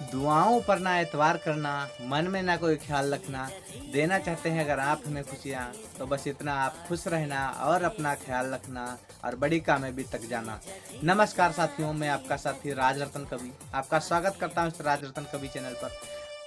दुआओं पर ना एतवार करना, मन में ना कोई ख्याल रखना, देना चाहते हैं अगर आप हमें खुशियाँ, तो बस इतना आप खुश रहना और अपना ख्याल रखना और बड़ी कामयाबी तक जाना। नमस्कार साथियों, मैं आपका साथी राज रतन कवि, आपका स्वागत करता हूँ इस राज रतन कवि चैनल पर।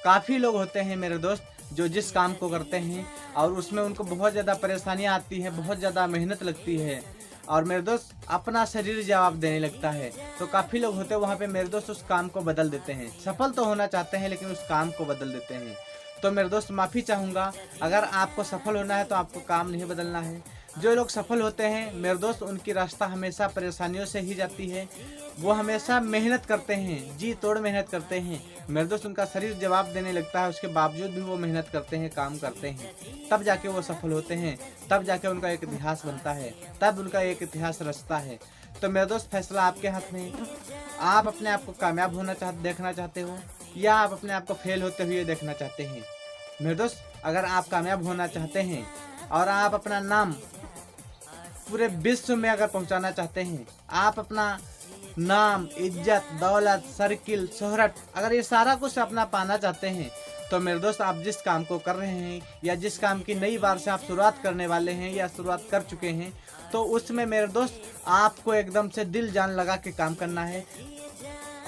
काफ़ी लोग होते हैं मेरे दोस्त, जो जिस काम को करते हैं और उसमें उनको बहुत ज़्यादा परेशानियाँ आती हैं, बहुत ज़्यादा मेहनत लगती है और मेरे दोस्त अपना शरीर जवाब देने लगता है। तो काफ़ी लोग होते हैं वहाँ पे मेरे दोस्त उस काम को बदल देते हैं। सफल तो होना चाहते हैं लेकिन उस काम को बदल देते हैं। तो मेरे दोस्त माफ़ी चाहूँगा, अगर आपको सफल होना है तो आपको काम नहीं बदलना है। जो लोग सफल होते हैं मेरे दोस्त, उनकी रास्ता हमेशा परेशानियों से ही जाती है। वो हमेशा मेहनत करते हैं, जी तोड़ मेहनत करते हैं मेरे दोस्त। उनका शरीर जवाब देने लगता है, उसके बावजूद भी वो मेहनत करते हैं, काम करते हैं, तब जाके वो सफल होते हैं, तब जाके उनका एक इतिहास बनता है, तब उनका एक इतिहास रचता है। तो मेरे दोस्त, फैसला आपके हाथ में है। आप अपने आप को कामयाब होना देखना चाहते हो या आप अपने आप को फेल होते हुए देखना चाहते हैं। मेरे दोस्त, अगर आप कामयाब होना चाहते हैं और आप अपना नाम पूरे विश्व में अगर पहुंचाना चाहते हैं, आप अपना नाम, इज्जत, दौलत, सर्किल, शोहरत, अगर ये सारा कुछ अपना पाना चाहते हैं, तो मेरे दोस्त आप जिस काम को कर रहे हैं या जिस काम की नई बार से आप शुरुआत करने वाले हैं या शुरुआत कर चुके हैं, तो उसमें मेरे दोस्त आपको एकदम से दिल जान लगा के काम करना है।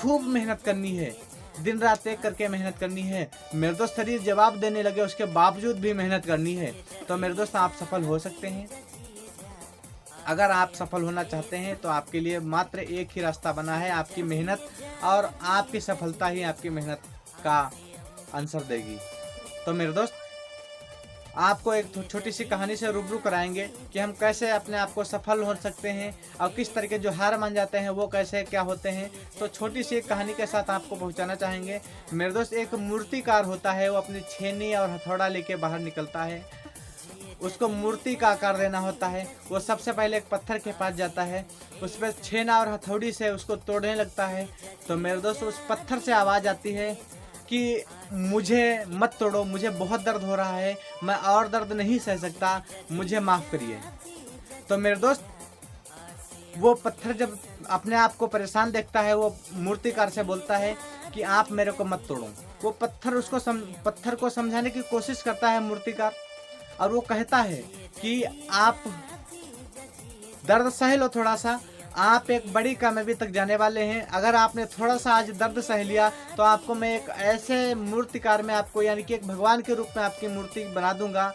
खूब मेहनत करनी है, दिन रात एक करके मेहनत करनी है मेरे दोस्त। शरीर जवाब देने लगे उसके बावजूद भी मेहनत करनी है। तो मेरे दोस्त, आप सफल हो सकते हैं। अगर आप सफल होना चाहते हैं तो आपके लिए मात्र एक ही रास्ता बना है, आपकी मेहनत, और आपकी सफलता ही आपकी मेहनत का आंसर देगी। तो मेरे दोस्त, आपको एक छोटी सी कहानी से रूबरू कराएंगे कि हम कैसे अपने आप को सफल हो सकते हैं और किस तरीके जो हार मान जाते हैं वो कैसे क्या होते हैं। तो छोटी सी एक कहानी के साथ आपको पहुंचाना चाहेंगे मेरे दोस्त। एक मूर्तिकार होता है, वो अपनी छेनी और हथौड़ा लेके बाहर निकलता है। उसको मूर्ति का आकार देना होता है। वो सबसे पहले एक पत्थर के पास जाता है, उस पर छेना और हथौड़ी से उसको तोड़ने लगता है। तो मेरे दोस्त, उस पत्थर से आवाज़ आती है कि मुझे मत तोड़ो, मुझे बहुत दर्द हो रहा है, मैं और दर्द नहीं सह सकता, मुझे माफ़ करिए। तो मेरे दोस्त, वो पत्थर जब अपने आप को परेशान देखता है, वो मूर्तिकार से बोलता है कि आप मेरे को मत तोड़ो। वो पत्थर को समझाने की कोशिश करता है मूर्तिकार, और वो कहता है कि आप दर्द सह लो थोड़ा सा, आप एक बड़ी कामयाबी तक जाने वाले हैं। अगर आपने थोड़ा सा आज दर्द सह लिया तो आपको मैं एक ऐसे मूर्तिकार में आपको, यानी कि एक भगवान के रूप में आपकी मूर्ति बना दूंगा।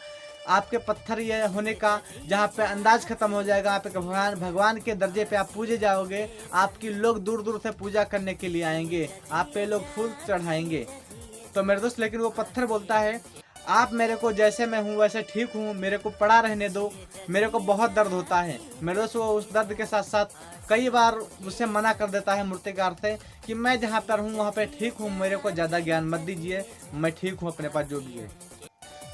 आपके पत्थर ये होने का जहाँ पे अंदाज खत्म हो जाएगा, आप एक भगवान के दर्जे पे आप पूजे जाओगे। आपकी लोग दूर दूर से पूजा करने के लिए आएंगे, आप पे लोग फूल चढ़ाएंगे। तो मेरे दोस्त, लेकिन वो पत्थर बोलता है आप मेरे को जैसे मैं हूँ वैसे ठीक हूँ, मेरे को पड़ा रहने दो, मेरे को बहुत दर्द होता है। मेरे दोस्त, वो उस दर्द के साथ साथ कई बार मुझसे मना कर देता है मूर्तिकार से कि मैं जहाँ पर हूँ वहाँ पे ठीक हूँ, मेरे को ज़्यादा ज्ञान मत दीजिए, मैं ठीक हूँ अपने पास जो भी है।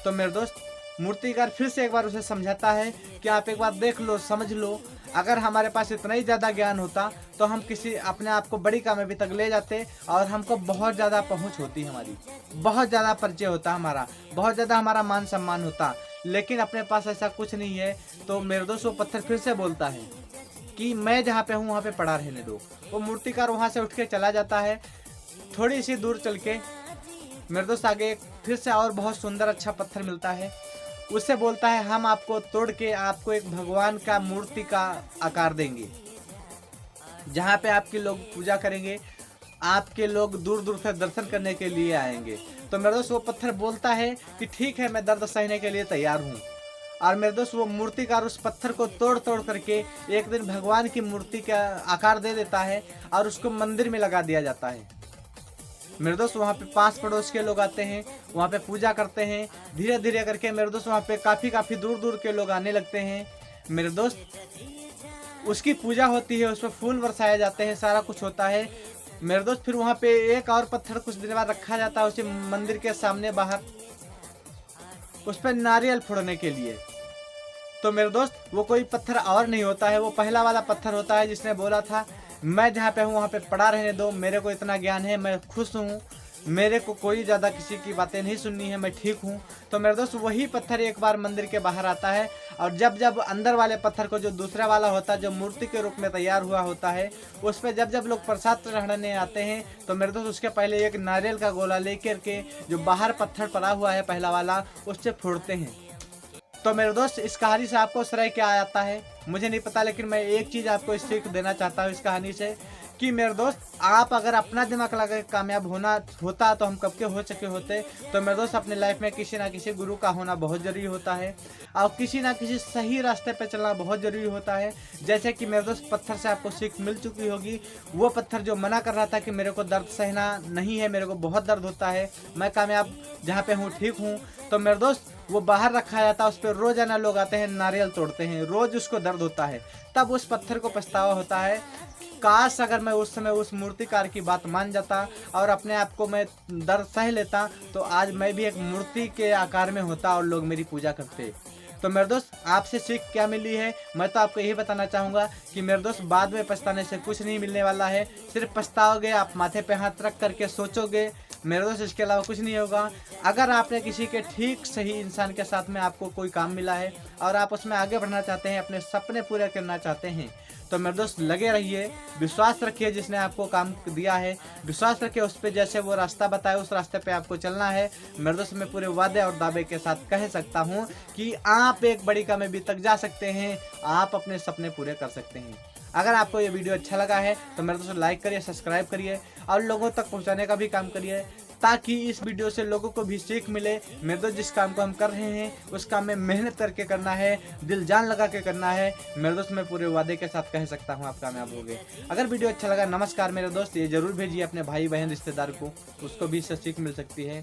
तो मेरे दोस्त, मूर्तिकार फिर से एक बार उसे समझाता है कि आप एक बार देख लो, समझ लो, अगर हमारे पास इतना ही ज़्यादा ज्ञान होता तो हम किसी अपने आप को बड़ी कामयाबी तक ले जाते और हमको बहुत ज़्यादा पहुंच होती, हमारी बहुत ज़्यादा परिचय होता, हमारा बहुत ज़्यादा हमारा मान सम्मान होता। लेकिन अपने पास ऐसा कुछ नहीं है। तो मेरे दोस्त, वो पत्थर फिर से बोलता है कि मैं जहाँ पे हूँ वहाँ पे पड़ा रहने दो। वो मूर्तिकार वहाँ से उठ के चला जाता है। थोड़ी सी दूर चल के मेरे दोस्त आगे फिर से और बहुत सुंदर अच्छा पत्थर मिलता है। उससे बोलता है हम आपको तोड़ के आपको एक भगवान का मूर्ति का आकार देंगे, जहाँ पे आपके लोग पूजा करेंगे, आपके लोग दूर दूर से दर्शन करने के लिए आएंगे। तो मेरे दोस्त, वो पत्थर बोलता है कि ठीक है, मैं दर्द सहने के लिए तैयार हूँ। और मेरे दोस्त, वो मूर्तिकार उस पत्थर को तोड़ तोड़ करके एक दिन भगवान की मूर्ति का आकार दे देता है और उसको मंदिर में लगा दिया जाता है। मेरे दोस्त, वहाँ पे पास पड़ोस के लोग आते हैं, वहाँ पे पूजा करते हैं। धीरे धीरे करके मेरे दोस्त वहाँ पे काफ़ी दूर दूर के लोग आने लगते हैं। मेरे दोस्त, उसकी पूजा होती है, उस पर फूल बरसाए जाते हैं, सारा कुछ होता है। मेरे दोस्त, फिर वहाँ पे एक और पत्थर कुछ दिन बाद रखा जाता है उसी मंदिर के सामने बाहर, उस पर नारियल फोड़ने के लिए। तो मेरे दोस्त, वो कोई पत्थर और नहीं होता है, वो पहला वाला पत्थर होता है जिसने बोला था मैं जहाँ पे हूँ वहाँ पे पड़ा रहने दो, मेरे को इतना ज्ञान है, मैं खुश हूँ, मेरे को कोई ज़्यादा किसी की बातें नहीं सुननी है, मैं ठीक हूँ। तो मेरे दोस्त वही पत्थर एक बार मंदिर के बाहर आता है और जब जब अंदर वाले पत्थर को, जो दूसरा वाला होता है जो मूर्ति के रूप में तैयार हुआ होता है, उस पर जब जब लोग प्रसाद चढ़ाने आते हैं तो मेरे दोस्त उसके पहले एक नारियल का गोला लेकर के जो बाहर पत्थर पड़ा हुआ है पहला वाला, उससे फोड़ते हैं। तो मेरे दोस्त इस कहानी से आपको श्रेय क्या आता है मुझे नहीं पता, लेकिन मैं एक चीज़ आपको इस सीख देना चाहता हूँ इस कहानी से कि मेरे दोस्त आप अगर अपना दिमाग लगा के कामयाब होना होता तो हम कब के हो चुके होते। तो मेरे दोस्त अपने लाइफ में किसी ना किसी गुरु का होना बहुत ज़रूरी होता है और किसी ना किसी सही रास्ते पे चलना बहुत ज़रूरी होता है। जैसे कि मेरे दोस्त पत्थर से आपको सीख मिल चुकी होगी, वो पत्थर जो मना कर रहा था कि मेरे को दर्द सहना नहीं है, मेरे को बहुत दर्द होता है, मैं कामयाब जहाँ पे हूँ ठीक हूँ, तो मेरे दोस्त वो बाहर रखा जाता है, उस पर रोजाना लोग आते हैं, नारियल तोड़ते हैं, रोज उसको दर्द होता है। तब उस पत्थर को पछतावा होता है, काश अगर मैं उस समय उस मूर्तिकार की बात मान जाता और अपने आप को मैं दर्द सह लेता तो आज मैं भी एक मूर्ति के आकार में होता और लोग मेरी पूजा करते। तो मेरे दोस्त आपसे सीख क्या मिली है, मैं तो आपको यही बताना चाहूँगा कि मेरे दोस्त बाद में पछताने से कुछ नहीं मिलने वाला है, सिर्फ पछताओगे, आप माथे पे हाथ रख करके सोचोगे मेरे दोस्त, इसके अलावा कुछ नहीं होगा। अगर आपने किसी के ठीक सही इंसान के साथ में आपको कोई काम मिला है और आप उसमें आगे बढ़ना चाहते हैं, अपने सपने पूरे करना चाहते हैं, तो मेरे दोस्त लगे रहिए, विश्वास रखिए जिसने आपको काम दिया है, विश्वास रखिए उस पर, जैसे वो रास्ता बताए उस रास्ते पे आपको चलना है। मेरे दोस्त मैं पूरे वादे और दावे के साथ कह सकता हूँ कि आप एक बड़ी कामयाबी तक जा सकते हैं, आप अपने सपने पूरे कर सकते हैं। अगर आपको ये वीडियो अच्छा लगा है तो मेरे दोस्तों लाइक करिए, सब्सक्राइब करिए और लोगों तक पहुंचाने का भी काम करिए, ताकि इस वीडियो से लोगों को भी सीख मिले। मेरे दोस्त जिस काम को हम कर रहे हैं उस काम में मेहनत करके करना है, दिल जान लगा के करना है। मेरे दोस्त मैं पूरे वादे के साथ कह सकता हूँ आप कामयाब होंगे। अगर वीडियो अच्छा लगा, नमस्कार मेरे दोस्त, ये जरूर भेजिए अपने भाई बहन रिश्तेदार को, उसको भी इससे सीख मिल सकती है।